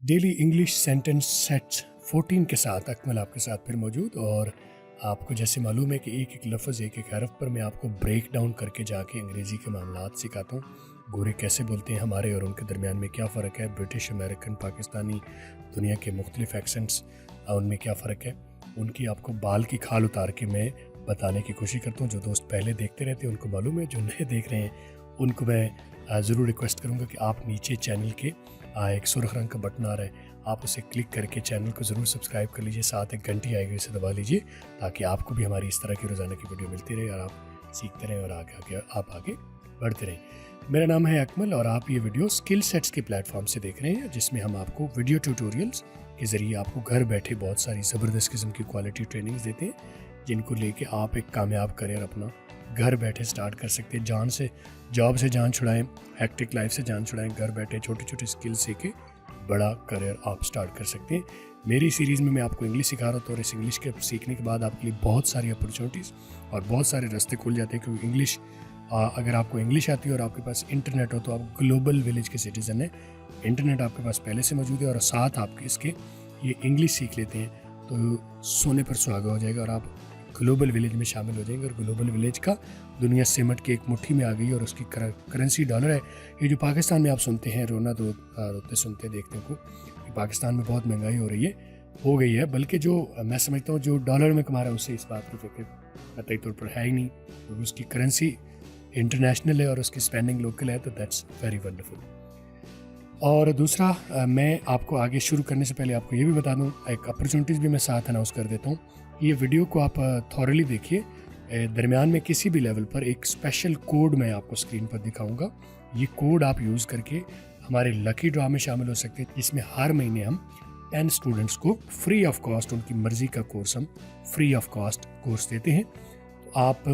Daily English sentence sets 14 के साथ अकमल आपके साथ फिर मौजूद। और आपको जैसे मालूम है कि एक एक लफ्ज़ एक एक हरफ पर मैं आपको ब्रेक डाउन करके जाके अंग्रेज़ी के मामलात सिखाता हूँ। गोरे कैसे बोलते हैं, हमारे और उनके दरमियान में क्या फ़र्क है, ब्रिटिश, अमेरिकन, पाकिस्तानी, दुनिया के मुख्तलिफ एक्सेंट्स उनमें क्या फ़र्क है, उनकी आपको बाल की खाल उतार के मैं बताने की कोशिश करता हूँ। जो दोस्त पहले देखते रहते हैं उनको मालूम है, जो नए देख रहे हैं उनको मैं ज़रूर रिक्वेस्ट करूँगा कि आप नीचे चैनल के एक सुर्ख रंग का बटन आ रहा है, आप उसे क्लिक करके चैनल को ज़रूर सब्सक्राइब कर लीजिए। साथ एक घंटी आएगी, उसे दबा लीजिए ताकि आपको भी हमारी इस तरह की रोज़ाना की वीडियो मिलती रहे और आप सीखते रहें और आप आगे बढ़ते रहें। मेरा नाम है अकमल और आप ये वीडियो स्किल सेट्स के प्लेटफॉर्म से देख रहे हैं, जिसमें हम आपको वीडियो ट्यूटोरियल्स के ज़रिए आपको घर बैठे बहुत सारी ज़बरदस्त किस्म की क्वालिटी ट्रेनिंग्स देते हैं, जिनको लेके आप एक कामयाब करियर अपना घर बैठे स्टार्ट कर सकते हैं। जॉब से जान छुड़ाएं, हेक्टिक लाइफ से जान छुड़ाएं, घर बैठे छोटे छोटे स्किल सीखे बड़ा करियर आप स्टार्ट कर सकते हैं। मेरी सीरीज़ में मैं आपको इंग्लिश सिखा रहा था और इस इंग्लिश के सीखने के बाद आपके लिए बहुत सारी अपॉर्चुनिटीज़ और बहुत सारे रास्ते खुल जाते हैं, क्योंकि इंग्लिश अगर आपको इंग्लिश आती है और आपके पास इंटरनेट हो तो आप ग्लोबल विलेज के सिटीज़न हैं। इंटरनेट आपके पास पहले से मौजूद है और साथ आपके इसके ये इंग्लिश सीख लेते हैं तो सोने पर सुहागा हो जाएगा और आप ग्लोबल विलेज में शामिल हो जाएंगे। और ग्लोबल विलेज का दुनिया सिमट के एक मुट्ठी में आ गई और उसकी करेंसी डॉलर है। ये जो पाकिस्तान में आप सुनते हैं रोना रोते सुनते देखने को कि पाकिस्तान में बहुत महंगाई हो गई है, बल्कि जो मैं समझता हूँ जो डॉलर में कमा रहा है उससे इस बात की फिक्र कतई तौर पर है ही नहीं, क्योंकि उसकी करेंसी इंटरनेशनल है और उसकी स्पेंडिंग लोकल है, तो दैट्स वेरी वंडरफुल। और दूसरा, मैं आपको आगे शुरू करने से पहले आपको ये भी बता दूँ, एक अपॉर्चुनिटीज़ भी मैं साथ अनाउंस कर देता हूँ। ये वीडियो को आप थॉरली देखिए। दरमियान में किसी भी लेवल पर एक स्पेशल कोड मैं आपको स्क्रीन पर दिखाऊंगा। ये कोड आप यूज़ करके हमारे लकी ड्रॉ में शामिल हो सकते हैं, जिसमें हर महीने हम 10 स्टूडेंट्स को फ्री ऑफ कॉस्ट, उनकी मर्ज़ी का कोर्स हम फ्री ऑफ कॉस्ट कोर्स देते हैं। तो आप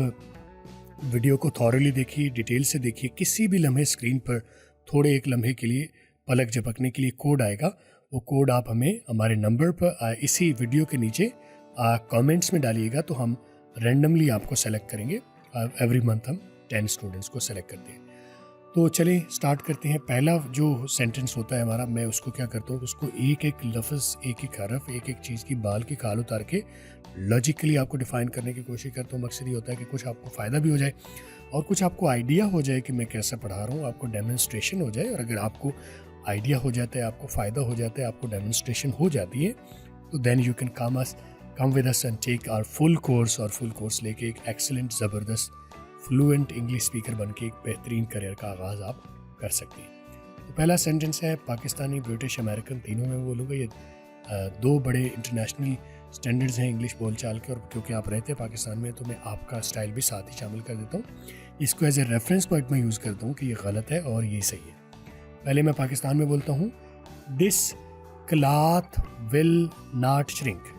वीडियो को थॉरली देखिए, डिटेल से देखिए। किसी भी लम्हे स्क्रीन पर थोड़े एक लम्हे के लिए पलक झपकने के लिए कोड आएगा, वो कोड आप हमें हमारे नंबर पर इसी वीडियो के नीचे कमेंट्स में डालिएगा, तो हम रैंडमली आपको सेलेक्ट करेंगे। एवरी मंथ हम 10 स्टूडेंट्स को सेलेक्ट करते हैं। तो चलिए स्टार्ट करते हैं। पहला जो सेंटेंस होता है हमारा, मैं उसको क्या करता हूँ, उसको एक एक लफ्ज़, एक एक हरफ, एक एक चीज़ की बाल की खाल उतार के लॉजिकली आपको डिफ़ाइन करने की कोशिश करता हूँ। मकसद ये होता है कि कुछ आपको फ़ायदा भी हो जाए और कुछ आपको आइडिया हो जाए कि मैं कैसा पढ़ा रहा हूँ, आपको डेमोन्स्ट्रेशन हो जाए। और अगर आपको आइडिया हो जाता है, आपको फ़ायदा हो जाता है, आपको डेमोन्स्ट्रेशन हो जाती है, तो then you can come with us and take our full course. और फुल कोर्स लेके एक एक्सेलेंट, ज़बरदस्त, फ्लुएंट इंग्लिश स्पीकर बन के एक बेहतरीन करियर का आगाज़ आप कर सकते हैं। तो पहला सेंटेंस है, पाकिस्तानी, ब्रिटिश, अमेरिकन तीनों में बोलूँगा। ये दो बड़े इंटरनेशनल स्टैंडर्ड्स हैं इंग्लिश बोलचाल के, और क्योंकि आप रहते हैं पाकिस्तान में तो मैं आपका स्टाइल भी साथ ही शामिल कर देता हूँ। इसको एज ए रेफरेंस पॉइंट में यूज़ करता हूँ कि ये गलत है और ये सही है। पहले मैं पाकिस्तान में बोलता हूँ, this cloth will not shrink.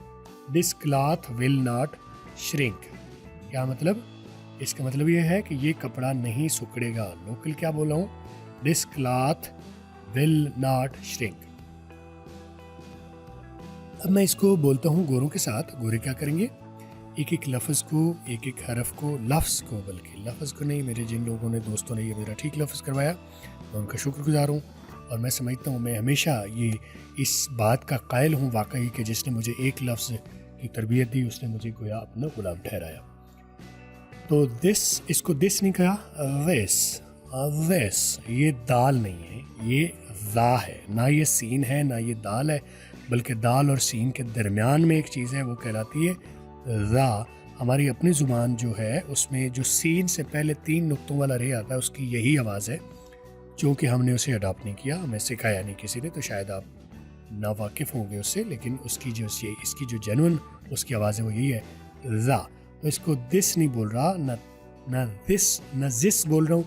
This cloth will not shrink. क्या मतलब? इसका मतलब ये है कि ये कपड़ा नहीं सुखड़ेगा। लोकल क्या बोला हूँ, this cloth will not shrink. अब मैं इसको बोलता हूँ गोरों के साथ। गोरे क्या करेंगे, एक एक लफ्ज़ को, एक एक हरफ को, लफ्ज़ को, बल्कि लफ्ज़ को नहीं, मेरे जिन लोगों ने, दोस्तों ने ये मेरा ठीक लफ्ज़ करवाया, मैं उनका शुक्रगुजार हूँ। और मैं समझता हूँ, मैं हमेशा ये इस बात का कायल हूँ वाकई कि जिसने मुझे एक लफ्ज़ की तरबियत दी उसने मुझे गोया अपना गुलाम ठहराया। तो इसको दिस नहीं कहा, वेस। ये दाल नहीं है, ये ज़ा है। ना ये सीन है ना ये दाल है, बल्कि दाल और सीन के दरमियान में एक चीज़ है, वो कहलाती है ज़ा। हमारी अपनी ज़ुबान जो है उसमें जो सीन से पहले 3 नुक्तों वाला रे आता है, उसकी यही आवाज़ है। क्योंकि हमने उसे अडॉप्ट नहीं किया, हमें सिखाया नहीं किसी ने, तो शायद आप ना वाकिफ़ होंगे उससे, लेकिन इसकी जो जेन्युइन उसकी आवाज़ है वो यही है, ज़ा। तो इसको दिस नहीं बोल रहा, ना जिस बोल रहा हूँ,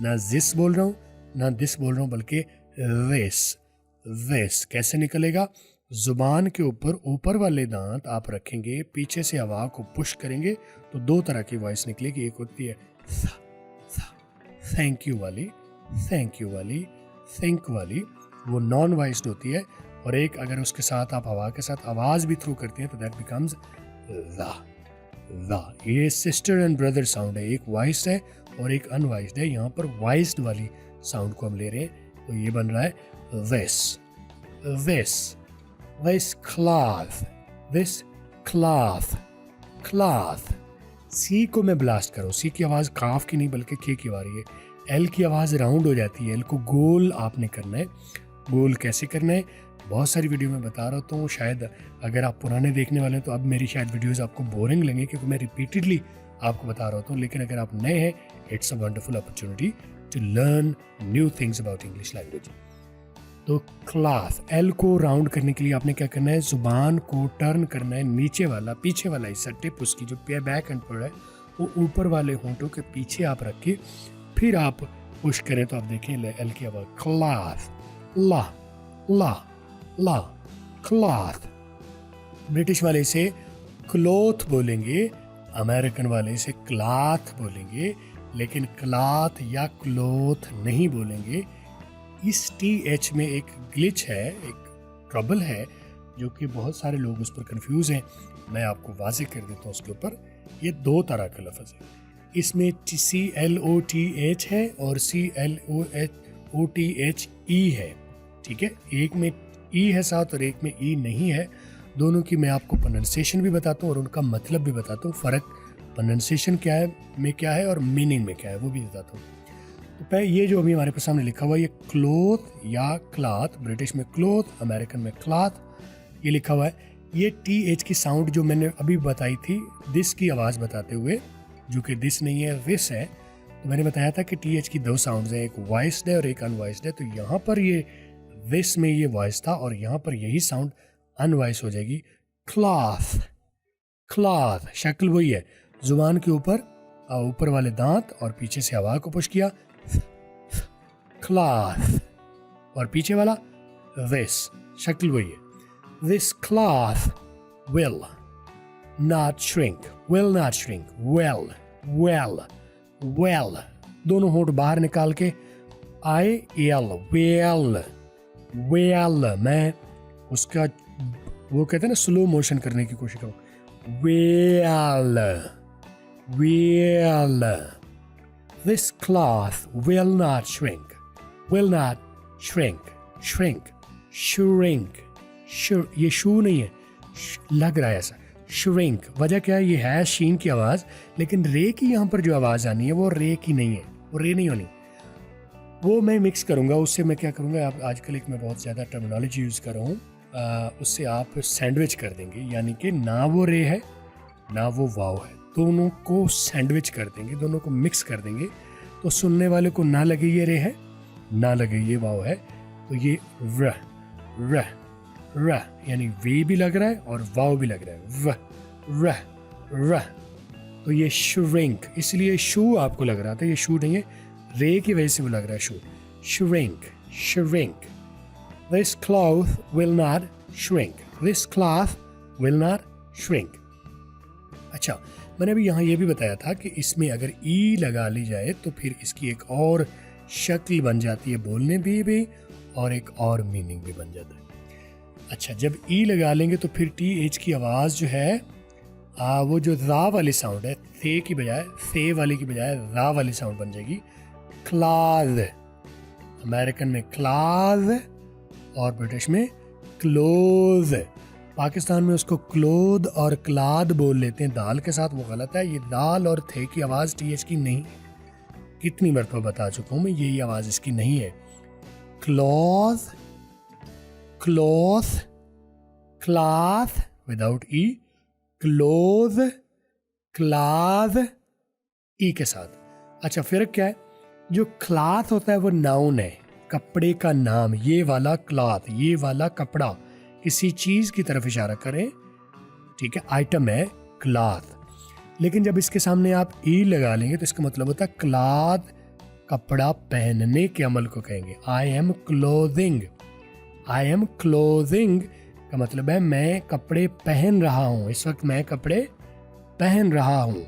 ना जिस बोल रहा हूँ, ना दिस बोल रहा हूँ, बल्कि वेस। कैसे निकलेगा? ज़ुबान के ऊपर वाले दांत आप रखेंगे, पीछे से हवा को पुश करेंगे तो 2 तरह की वॉइस निकलेगी। एक होती है थैंक यू वाली, थिंक वाली, वो नॉन वॉइस्ड होती है। और एक अगर उसके साथ आप हवा के साथ आवाज़ भी थ्रू करते हैं तो दैट बिकम्स ज़ा। ये सिस्टर एंड ब्रदर साउंड है, एक वॉइस्ड है और एक अनवॉइस्ड है। यहाँ पर वॉइस्ड वाली साउंड को हम ले रहे हैं, तो ये बन रहा है वेस। this cloth, this cloth, cloth। सी को मैं ब्लास्ट करूँ, सी की आवाज़ काफ की नहीं बल्कि के की आ रही है। एल की आवाज़ राउंड हो जाती है, एल को गोल आपने करना है। गोल कैसे करना है बहुत सारी वीडियो में बता रहा हूँ। शायद अगर आप पुराने देखने वाले हैं तो अब मेरी शायद वीडियोस आपको बोरिंग लगेंगे क्योंकि मैं रिपीटेडली आपको बता रहा हूँ। लेकिन अगर आप नए हैं, it's a wonderful opportunity to learn new things about English language. तो क्लास, एल को राउंड करने के लिए आपने क्या करना है, जुबान को टर्न करना है, नीचे वाला पीछे वाला हिस्सा टिप उसकी जो बैक एंड पर है वो ऊपर वाले होंठों के पीछे आप रखिए, फिर आप पुश करें तो आप देखें एल की आवाज़ क्लास, ला ला ला, क्लॉथ। ब्रिटिश वाले से क्लोथ बोलेंगे, अमेरिकन वाले से क्लॉथ बोलेंगे, लेकिन क्लॉथ या क्लोथ नहीं बोलेंगे। इस TH में एक ग्लिच है, एक ट्रबल है जो कि बहुत सारे लोग उस पर कंफ्यूज हैं। मैं आपको वाज़ेह कर देता हूँ उसके ऊपर। ये दो तरह का लफ्ज़ है, इसमें CLOTH है और CLOTHE है, ठीक है। एक में ई है साथ और एक में ई नहीं है। दोनों की मैं आपको प्रोनाउंसिएशन भी बताता हूँ और उनका मतलब भी बताता हूँ। फ़र्क प्रोनाउंसिएशन क्या है में क्या है और मीनिंग में क्या है वो भी बताता हूँ। तो पहले ये जो अभी हमारे पास सामने लिखा हुआ है, ये क्लोथ या क्लॉथ, ब्रिटिश में क्लोथ, अमेरिकन में क्लॉथ, ये लिखा हुआ है। ये TH की साउंड जो मैंने अभी बताई थी, दिस की आवाज़ बताते हुए, जो कि दिस नहीं है विस है, तो मैंने बताया था कि TH की दो साउंड्स हैं, एक वॉइस्ड है और एक अनवॉइस्ड है। तो यहाँ पर ये विस में ये वॉइस था और यहाँ पर यही साउंड अनवॉइस हो जाएगी। क्लॉथ, क्लॉथ शक्ल वही है, जुबान के ऊपर ऊपर वाले दांत और पीछे से हवा को पुश किया, क्लॉथ, और पीछे वाला दिस, शक्ल वही है। This cloth will not shrink, will not shrink, well, well, well, दोनों होंठ बाहर निकाल के IL, well, well, मैं उसका वो कहते हैं ना स्लो मोशन करने की कोशिश करूँ, well, well, this cloth will not shrink, will not shrink, shrink, shrink, ये शू नहीं है, लग रहा है ऐसा, shrink। वजह क्या है, ये है शीन की आवाज़, लेकिन रे की यहाँ पर जो आवाज़ आनी है वो रे की नहीं है, वो रे नहीं होनी, वो मैं मिक्स करूँगा। उससे मैं क्या करूँगा, आप आजकल एक मैं बहुत ज़्यादा टर्मिनोलॉजी यूज़ कर रहा हूँ, उससे आप सैंडविच कर देंगे, यानी कि ना वो रे है ना वो वाव है, दोनों को सैंडविच कर देंगे, दोनों को मिक्स कर देंगे। तो सुनने वाले को ना लगे ये रे है, ना लगे ये वाव है, तो ये र र र यानी वे भी लग रहा है और वाव भी लग रहा है, व र र, तो ये श्रिंक, इसलिए शू आपको लग रहा था, ये शू नहीं है, रे की वजह से वो लग रहा है shoe. Shrink, shrink, this cloth will not shrink, this cloth will not shrink. अच्छा, मैंने अभी यहाँ ये भी बताया था कि इसमें अगर ई लगा ली जाए तो फिर इसकी एक और शक्ल बन जाती है बोलने भी और एक और मीनिंग भी बन जाता है। अच्छा, जब ई लगा लेंगे तो फिर TH की आवाज़ जो है वो जो रा वाली साउंड है, थे की बजाय, थे वाली की बजाय रा वाली साउंड बन जाएगी, क्लाद। अमेरिकन में क्लाद और ब्रिटिश में क्लोज। पाकिस्तान में उसको क्लोद और क्लाद बोल लेते हैं दाल के साथ, वो गलत है। ये दाल और थे की आवाज़ TH की नहीं, कितनी मरतबा बता चुका हूँ मैं, यही आवाज़ इसकी नहीं है। क्लॉथ, क्लॉथ, क्लॉथ विदाउट ई, क्लोथ, क्लॉथ ई के साथ। अच्छा, फ़र्क क्या है, जो क्लॉथ होता है वो नाउन है, कपड़े का नाम। ये वाला क्लॉथ, ये वाला कपड़ा, किसी चीज़ की तरफ इशारा करें, ठीक है, आइटम है क्लॉथ। लेकिन जब इसके सामने आप ई लगा लेंगे तो इसका मतलब होता है क्लॉथ, कपड़ा पहनने के अमल को कहेंगे। I am clothing, I am clothing का मतलब है मैं कपड़े पहन रहा हूँ, इस वक्त मैं कपड़े पहन रहा हूँ।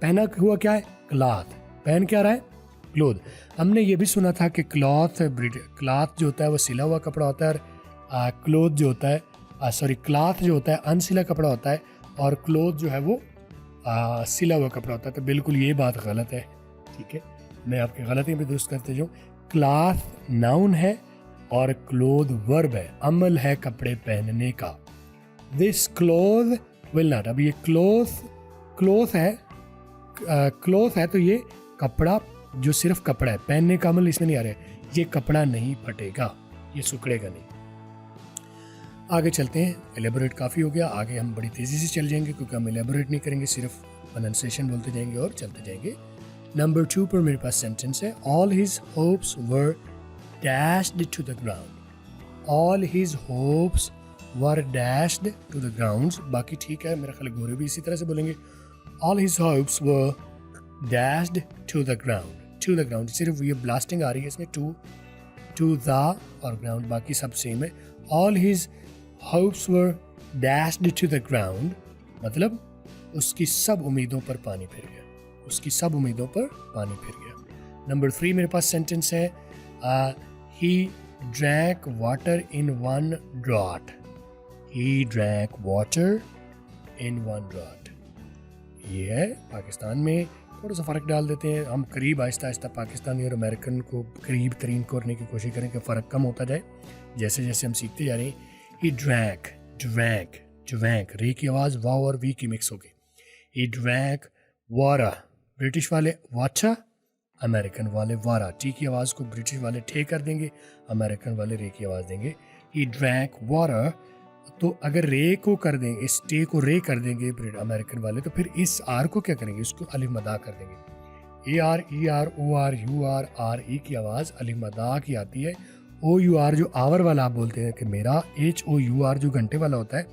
पहना हुआ क्या है, क्लॉथ, पहन क्या रहा है, क्लोथ। हमने ये भी सुना था कि क्लॉथ, क्लॉथ जो होता है वो सिला हुआ कपड़ा होता है, और क्लोथ जो होता है, क्लॉथ जो होता है अनसिला कपड़ा होता है, और क्लोथ जो है वो सिला हुआ कपड़ा होता है। तो बिल्कुल ये बात गलत है, ठीक है, मैं आपकी गलती भी दुरुस्त करते जाऊँ। क्लॉथ नाउन है, और क्लोथ वर्ब है, अमल है कपड़े पहनने का। दिस क्लोथ विल नॉट, अब ये क्लोथ है तो ये कपड़ा जो सिर्फ कपड़ा है, पहनने का अमल इसमें नहीं आ रहा है, ये कपड़ा नहीं फटेगा, ये सुखड़ेगा नहीं। आगे चलते हैं, एलेबोरेट काफ़ी हो गया, आगे हम बड़ी तेज़ी से चल जाएंगे क्योंकि हम एलेबोरेट नहीं करेंगे, सिर्फ प्रोनाउंसिएशन बोलते जाएंगे और चलते जाएंगे। नंबर 2 पर मेरे पास सेंटेंस है, all his hopes were dashed to the ground. All his hopes were dashed to the ground, बाकी ठीक है, मेरा ख्याल गोरे भी इसी तरह से बोलेंगे। All his hopes were dashed to the ground, सिर्फ ये ब्लास्टिंग आ रही है इसमें, टू द और ग्राउंड, बाकी सब सेम है। All his hopes were dashed to the ground मतलब उसकी सब उम्मीदों पर पानी फिर गया, उसकी सब उम्मीदों पर पानी फिर गया। नंबर 3 मेरे पास सेंटेंस है, he drank water in one draught. He drank water in one draught, ये है पाकिस्तान में थोड़ा सा फ़र्क डाल देते हैं हम, करीब आहिस्ता आहिस्ता पाकिस्तानी और अमेरिकन को करीब तरीन करने की कोशिश करें कि फ़र्क कम होता जाए जैसे जैसे हम सीखते जा रहे हैं। ही ड्रैंक, रे की आवाज़ वाव और वी की मिक्स हो गई। ही ड्रैंक वारा, ब्रिटिश वाले वाचा, अमेरिकन वाले वारा, टी की आवाज़ को ब्रिटिश वाले ठे कर देंगे, अमेरिकन वाले रे की आवाज़ देंगे। ही ड्रैंक वारा, तो अगर रे को कर देंगे, इस टे को रे कर देंगे अमेरिकन वाले, तो फिर इस आर को क्या करेंगे, इसको अलिफ मदा कर देंगे। A R, E R, O R, U R, R E की आवाज़ अलिफ मदा की आती है। ओ यू आर जो आवर वाला आप बोलते हैं कि मेरा, एच ओ यू आर जो घंटे वाला होता है,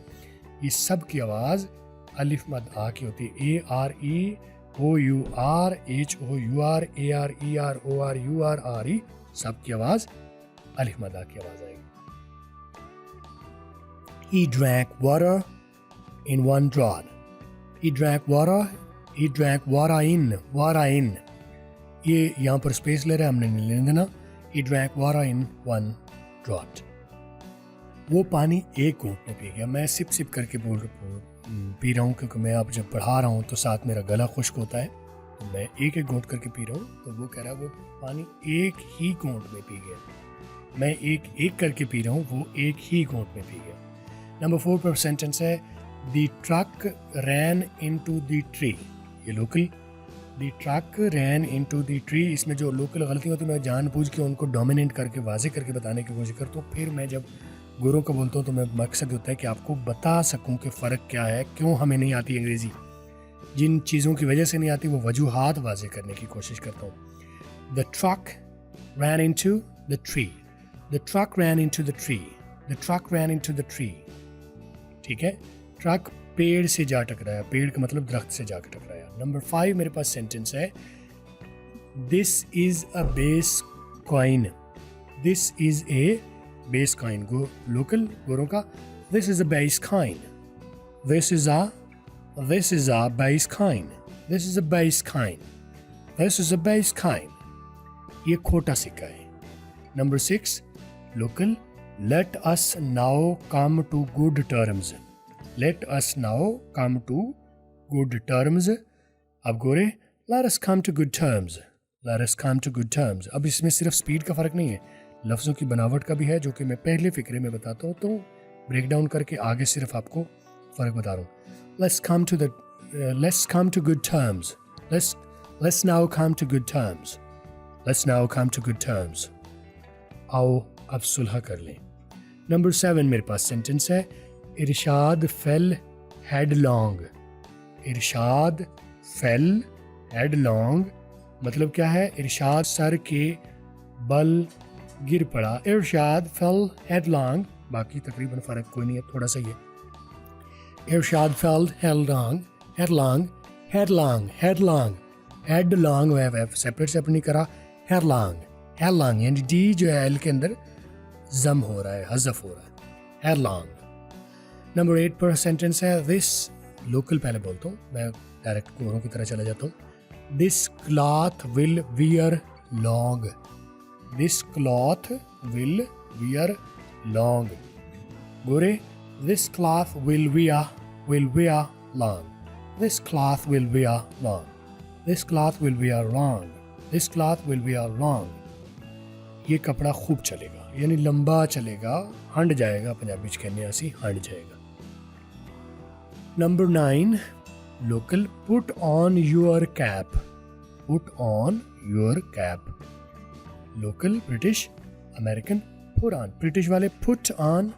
ये सब की आवाज़ अलिफ मदा की होती है। A R E O U R, H O U R, A R E R, O R U R, R E, सब की आवाज़ अलिफ मदा की आवाज़ आएगी। He drank water in one draught. He drank water in. ये यहाँ पर स्पेस ले रहा है, हमने नहीं लेने देना। He drank water in one draught. वो पानी एक घूंट में पी गया। मैं सिप सिप करके पी रहा हूँ क्योंकि मैं अब जब पढ़ा रहा हूँ तो साथ मेरा गला खुश्क होता है, तो मैं एक एक घूंट करके पी रहा हूँ, तो वो कह रहा है वो पानी एक ही घूंट में पी गया। मैं एक एक करके पी रहा हूँ, वो एक ही घूंट में पी गया। नंबर 4 पर सेंटेंस है, the truck ran into the tree. ये local, the truck ran into the tree, इसमें जो लोकल गलती होती है मैं जानबूझ के उनको डोमिनेट करके वाजे करके बताने की कोशिश करता हूँ। फिर मैं जब गुरु को बोलता हूँ तो मैं मकसद होता है कि आपको बता सकूँ कि फ़र्क क्या है, क्यों हमें नहीं आती अंग्रेज़ी, जिन चीज़ों की वजह से नहीं आती वो वजूहात वाजे करने की कोशिश करता हूँ। The truck ran into the tree, the truck ran into the tree, the truck ran into the tree, ठीक है। ट्रक पेड़ से जा टकराया, पेड़ का मतलब दरख्त से जा टकराया। नंबर 5 मेरे पास सेंटेंस है, this is a base coin. This is a base coin, local गोरों का, this is a base coin, this is a base coin, this is a base coin, this is a base coin, ये खोटा सिक्का है। Number 6 local, let us now come to good terms. Let us now come to good terms. अब गोरे, let us come to good terms. Let us come to good terms. अब इसमें सिर्फ speed का फ़र्क नहीं है, लफ्ज़ों की बनावट का भी है, जो कि मैं पहले फ़िक्रे में बताता हूँ, तो ब्रेक डाउन करके आगे सिर्फ आपको फ़र्क बता रहा हूँ। Let's come to good terms. Let's now come to good terms. Let's now come to good terms. आओ अब सुलह कर लें। नंबर 7 मेरे पास सेंटेंस है, इरशाद फेल हेडलॉन्ग। इरशाद फेल हेडलॉन्ग मतलब क्या है, इरशाद सर के बल गिर पड़ा। इरशाद फेल हेडलॉन्ग, बाकी तकरीबन फ़र्क कोई नहीं है, थोड़ा सा ही है। इरशाद फेल हेडलॉन्ग, हेडलॉन्ग, हेडलॉन्ग, हेडलॉन्ग, हेडलॉन्ग वेव सेपरेट नहीं करा, हेडलॉन्ग, हेडलॉन्ग यानी डी जो है एल के अंदर जम हो रहा है, हज़फ हो रहा है, हेडलॉन्ग। नंबर 8 पर सेंटेंस है, दिस लोकल पहले बोलता हूँ, मैं डायरेक्ट गोरों की तरह चला जाता हूँ। This cloth will wear long, this cloth will wear long. गोरे, this cloth will wear long, this cloth will wear long, this cloth will wear long, this cloth will wear long, ये कपड़ा खूब चलेगा, यानी लंबा चलेगा, हंड जाएगा, पंजाबी च कहने असी हंड जाएगा। Number 9 local, put on your cap, put on your cap. Local British, American put on, British वाले put on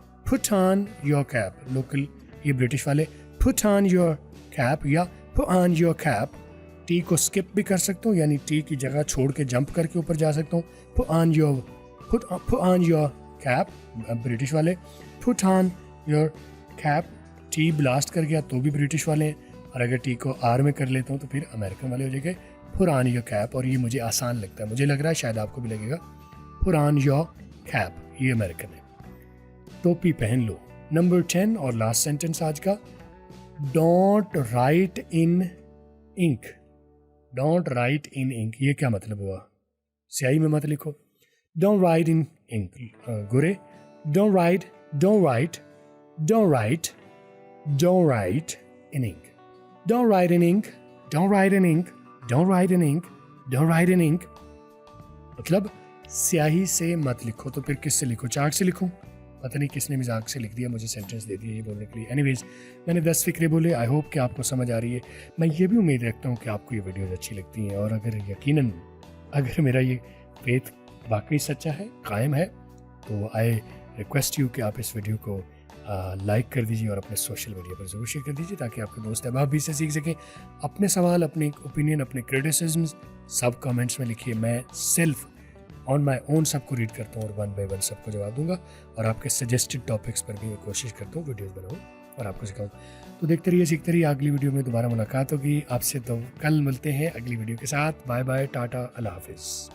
your cap, local ये ब्रिटिश वाले पुट ऑन योर कैप या put on your cap. T को skip भी कर सकता हूँ, यानी टी की जगह छोड़ के जंप करके ऊपर जा सकता हूँ। Put on your cap British वाले, put on your cap T blast कर गया तो भी ब्रिटिश वाले हैं, और अगर टी को आर में कर लेता हूँ तो फिर अमेरिकन वाले हो जाएंगे। पुट ऑन योर कैप, और ये मुझे आसान लगता है, मुझे लग रहा है शायद आपको भी लगेगा। पुट ऑन योर कैप ये अमेरिकन है, टोपी पहन लो। नंबर 10 और लास्ट सेंटेंस आज का, don't write in ink. Don't write in ink ये क्या मतलब हुआ? स्याही में मत लिखो। डोंट राइट इन इंक गोरे, don't write in ink, don't write in ink, don't write in ink, don't write in ink, don't write in ink मतलब स्याही से मत लिखो। तो फिर किससे लिखो? चार्ट से लिखो? पता नहीं किसने मजाक से लिख दिया, मुझे सेंटेंस दे दिया ये बोलने के लिए। एनीवेज मैंने 10 फिक्रे बोले, आई होप कि आपको समझ आ रही है। मैं ये भी उम्मीद रखता हूँ कि आपको ये वीडियोज़ अच्छी लगती हैं, और अगर यकीनन अगर मेरा ये फेथ वाकई सच्चा है, कायम है, तो आई रिक्वेस्ट यू कि आप इस वीडियो को लाइक कर दीजिए और अपने सोशल मीडिया पर ज़रूर शेयर कर दीजिए, ताकि आपके दोस्त अहबाब भी इससे सीख सकें। अपने सवाल, अपने ओपिनियन, अपने क्रिटिसिज्म सब कमेंट्स में लिखिए। मैं सेल्फ ऑन माई ओन सबको रीड करता हूँ और 1 by 1 सबको जवाब दूंगा, और आपके सजेस्टेड टॉपिक्स पर भी मैं कोशिश करता हूँ वीडियोज़ बनाऊँ और आपको सिखाऊँ। तो देखते रहिए, सीखते रहिए। अगली वीडियो में दोबारा मुलाकात होगी आपसे, तो कल मिलते हैं अगली वीडियो के साथ। बाय बाय, टाटा, अल्लाह हाफिज़।